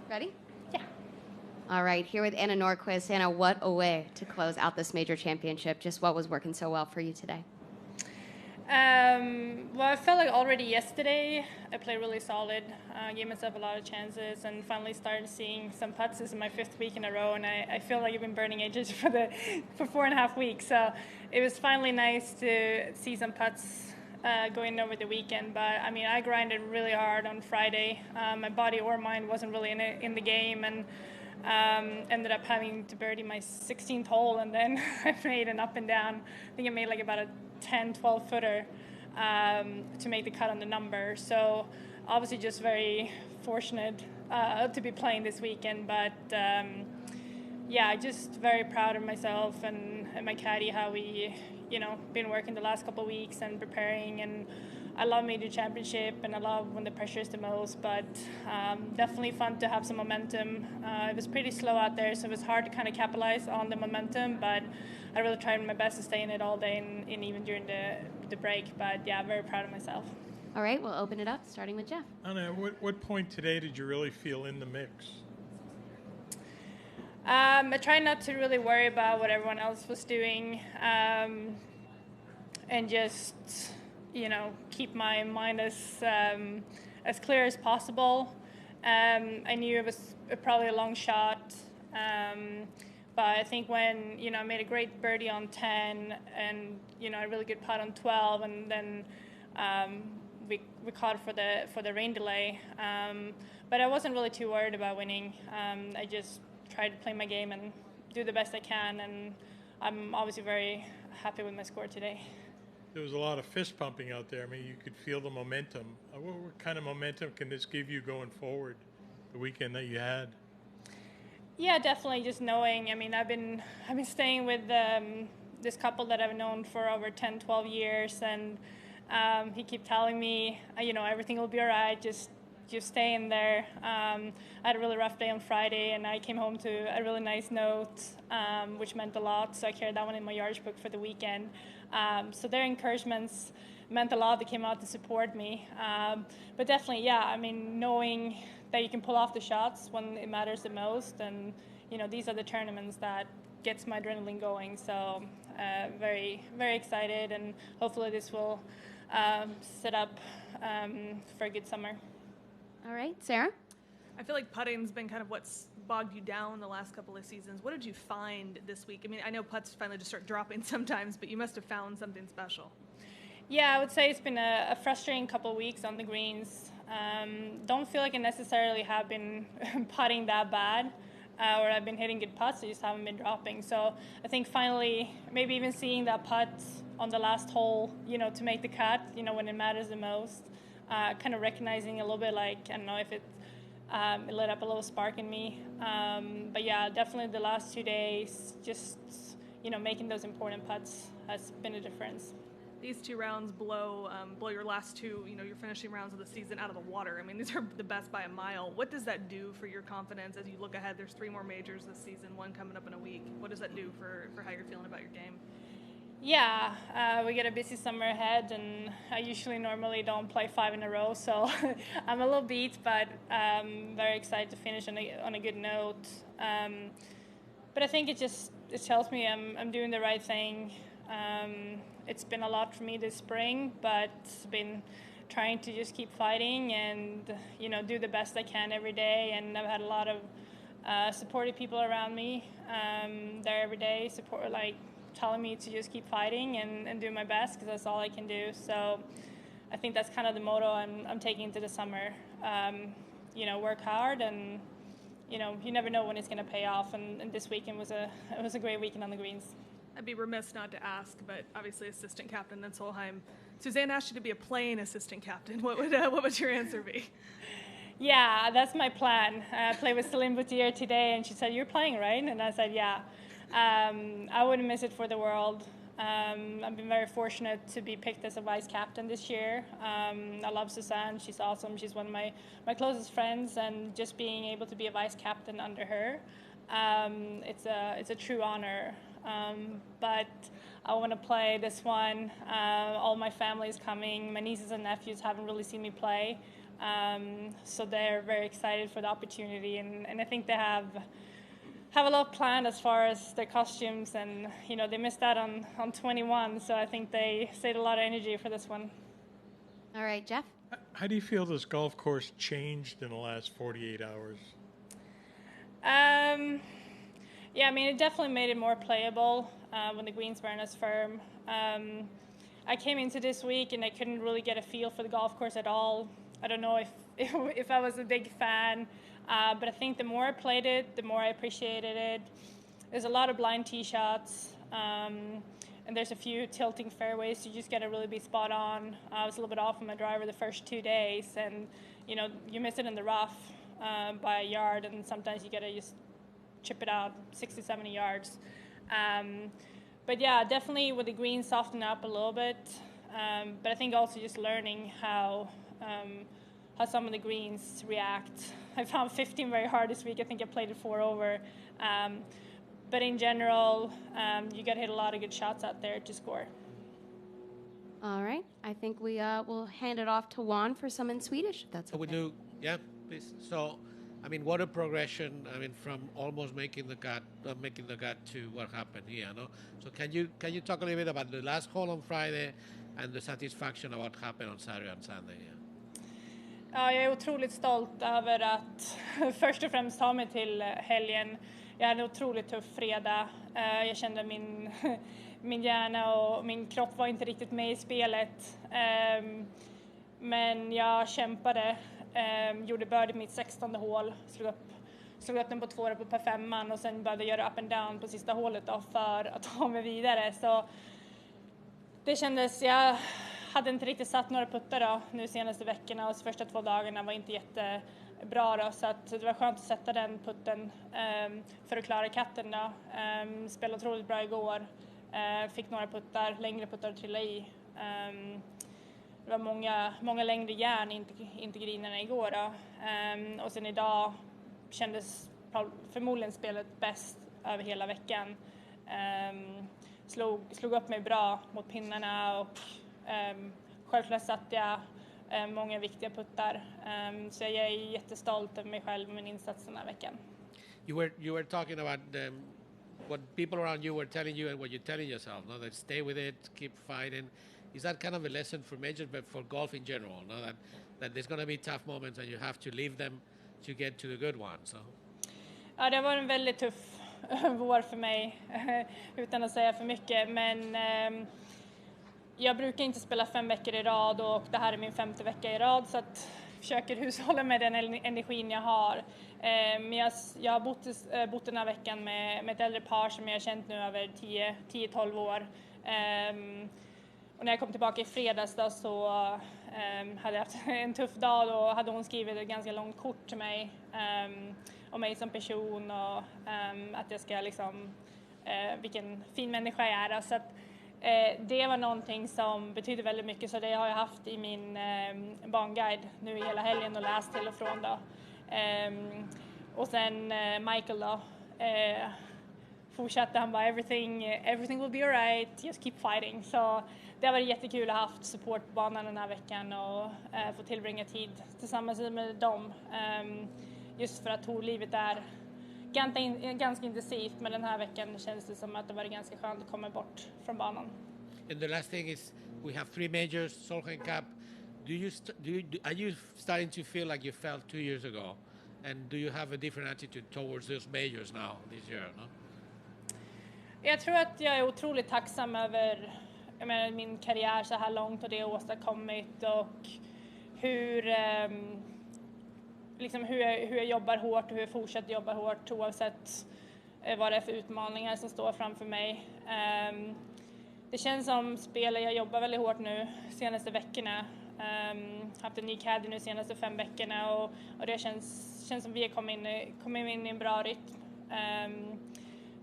Ready? Yeah. All right, here with Anna Nordqvist. Anna, what a way to close out this major championship. Just what was working so well for you today? Well, I felt like already yesterday I played really solid, gave myself a lot of chances, and finally started seeing some putts. This is my 5th week in a row, and I feel like I've been burning edges for 4.5 weeks. So it was finally nice to see some putts going over the weekend. But I mean, I grinded really hard on Friday. My body or mind wasn't really in the game, and ended up having to birdie my 16th hole, and then I made an up and down. I think I made like about a 10, 12 footer to make the cut on the number. So obviously just very fortunate to be playing this weekend. But yeah, just very proud of myself and my caddy, how we, been working the last couple of weeks and preparing. And I love major championship, and I love when the pressure is the most, but definitely fun to have some momentum. It was pretty slow out there, so it was hard to kind of capitalize on the momentum, but I really tried my best to stay in it all day and even during the break. But yeah, very proud of myself. All right, we'll open it up, starting with Jeff. Anna, what point today did you really feel in the mix? I tried not to really worry about what everyone else was doing, and just keep my mind as clear as possible. I knew it was probably a long shot, but I think when I made a great birdie on 10 and a really good putt on 12, and then we caught for the rain delay. But I wasn't really too worried about winning. I just tried to play my game and do the best I can, and I'm obviously very happy with my score today. There was a lot of fist pumping out there. I mean, you could feel the momentum. What kind of momentum can this give you going forward, the weekend that you had? Yeah, definitely. Just knowing. I mean, I've been staying with this couple that I've known for over 10, 12 years, and he kept telling me, everything will be all right. Just stay in there. I had a really rough day on Friday, and I came home to a really nice note, which meant a lot. So I carried that one in my yardage book for the weekend. So their encouragements meant a lot. They came out to support me. But definitely, yeah, I mean, knowing that you can pull off the shots when it matters the most, and these are the tournaments that gets my adrenaline going. So very, very excited, and hopefully this will set up for a good summer. All right, Sarah? I feel like putting's been kind of what's bogged you down the last couple of seasons. What did you find this week? I mean, I know putts finally just start dropping sometimes, but you must have found something special. Yeah, I would say it's been a frustrating couple of weeks on the greens. Don't feel like I necessarily have been putting that bad, or I've been hitting good putts, I just haven't been dropping. So I think finally, maybe even seeing that putt on the last hole, to make the cut, when it matters the most. Kind of recognizing a little bit, like, I don't know if it lit up a little spark in me. But yeah, definitely the last 2 days, just, making those important putts has been a difference. These 2 rounds blow your last 2, your finishing rounds of the season out of the water. I mean, these are the best by a mile. What does that do for your confidence as you look ahead? There's 3 more majors this season, 1 coming up in a week. What does that do for how you're feeling about your game? Yeah, we get a busy summer ahead, and I normally don't play 5 in a row, so I'm a little beat, but very excited to finish on a good note. But I think it tells me I'm doing the right thing. It's been a lot for me this spring, but been trying to just keep fighting and do the best I can every day. And I've had a lot of supportive people around me there every day, telling me to just keep fighting and do my best, because that's all I can do. So I think that's kind of the motto I'm taking into the summer. Work hard, and you never know when it's going to pay off. And this weekend was a great weekend on the greens. I'd be remiss not to ask, but obviously assistant captain in Solheim. Suzanne asked you to be a playing assistant captain. What would your answer be? Yeah, that's my plan. I played with Celine Boutier today, and she said, "You're playing, right?" And I said, "Yeah." I wouldn't miss it for the world. I've been very fortunate to be picked as a vice captain this year. I love Suzanne. She's awesome. She's one of my closest friends, and just being able to be a vice captain under her, it's a true honor. But I want to play this one. All my family is coming. My nieces and nephews haven't really seen me play. So they're very excited for the opportunity, and I think they have a lot planned as far as their costumes, and they missed out on 21, so I think they saved a lot of energy for this one. All right, Jeff? How do you feel this golf course changed in the last 48 hours? Yeah, I mean, it definitely made it more playable when the greens weren't as firm. I came into this week and I couldn't really get a feel for the golf course at all. I don't know if I was a big fan, but I think the more I played it, the more I appreciated it. There's a lot of blind tee shots, and there's a few tilting fairways. You just got to really be spot on. I was a little bit off on my driver the first 2 days, and you miss it in the rough by a yard, and sometimes you got to just chip it out 60, 70 yards. But yeah, definitely with the greens soften up a little bit. But I think also just learning how some of the greens react. I found 15 very hard this week. I think I played it 4 over. But in general, you got to hit a lot of good shots out there to score. All right. I think we will hand it off to Juan for some in Swedish, if that's okay. We do, yeah, please. So, I mean, what a progression! I mean, from almost making the cut to what happened here, no? So, can you talk a little bit about the last hole on Friday and the satisfaction of what happened on Saturday and Sunday? Yeah. Ja, jag är otroligt stolt över att först och främst ta mig till helgen. Jag hade en otroligt tuff fredag. Jag kände min hjärna och min kropp var inte riktigt med i spelet. Men jag kämpade. Gjorde birdie mitt 16:e hål. Slog upp den på 2 på par 5 och sen började göra up and down på sista hålet då för att ta mig vidare. Så det kändes, jag hade inte riktigt satt några puttar då nu senaste veckorna, och de första 2 dagarna var inte jättebra då, så att det var skönt att sätta den putten för att klara katten då. Spelade otroligt bra igår. Fick några puttar, längre puttar att trilla i. Det var många längre järn inte grinerna igår då. Och sen idag kändes förmodligen spelet bäst över hela veckan. Slog upp mig bra mot pinnarna, och självklart satte jag många viktiga puttar. Så jag är jättestolt över mig själv och min insats den här veckan. You were talking about what people around you were telling you and what you're telling yourself, no? That stay with it, keep fighting. Is that kind of a lesson for majors, but for golf in general, no? That there's going to be tough moments and you have to leave them to get to the good ones. So. Ja, det var en väldigt tuff vår för mig, utan att säga för mycket. Men jag brukar inte spela 5 veckor i rad, och det här är min 5:e vecka i rad, så att jag försöker hushålla med den energin jag har. Men jag har bott den här veckan med ett äldre par som jag har känt nu över 10-12 år. Och när jag kom tillbaka i fredags då, så hade jag haft en tuff dag. Då hade hon skrivit ett ganska långt kort till mig om mig som person, och att jag ska vilken fin människa jag är. Så att, det var någonting som betyder väldigt mycket, så det har jag haft i min barnguide nu i hela helgen och läst till och från då. Och sen Michael då, fortsatte han bara everything will be alright, just keep fighting. Så det har varit jättekul att ha haft support på banan den här veckan och få tillbringa tid tillsammans med dem. Just för att tourlivet är ganska intensivt, men den här veckan känns det som att det var ganska skönt att komma bort från banan. And the last thing is, we have 3 majors, Solheim Cup. Are you starting to feel like you felt 2 years ago? And do you have a different attitude towards those majors now, this year? No? Jag tror att jag är otroligt tacksam över min karriär så här långt och det jag åstadkommit, och hur jag jobbar hårt och hur jag fortsätter jobba hårt oavsett vad det är för utmaningar som står framför mig. Det känns som spelare, jag jobbar väldigt hårt nu senaste veckorna. Haft en ny caddy nu senaste 5 veckorna, och det känns som vi har kommit in i en bra rytm.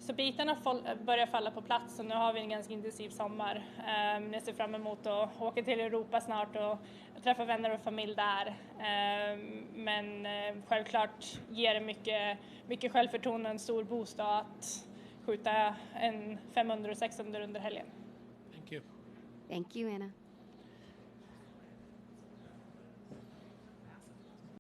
Så bitarna börjar falla på plats, och nu har vi en ganska intensiv sommar. Jag ser fram emot att åka till Europa snart och träffa vänner och familj där. Men självklart ger det mycket självförtroende, en stor boost att skjuta en 500 och 600 under helgen. Thank you. Thank you, Anna.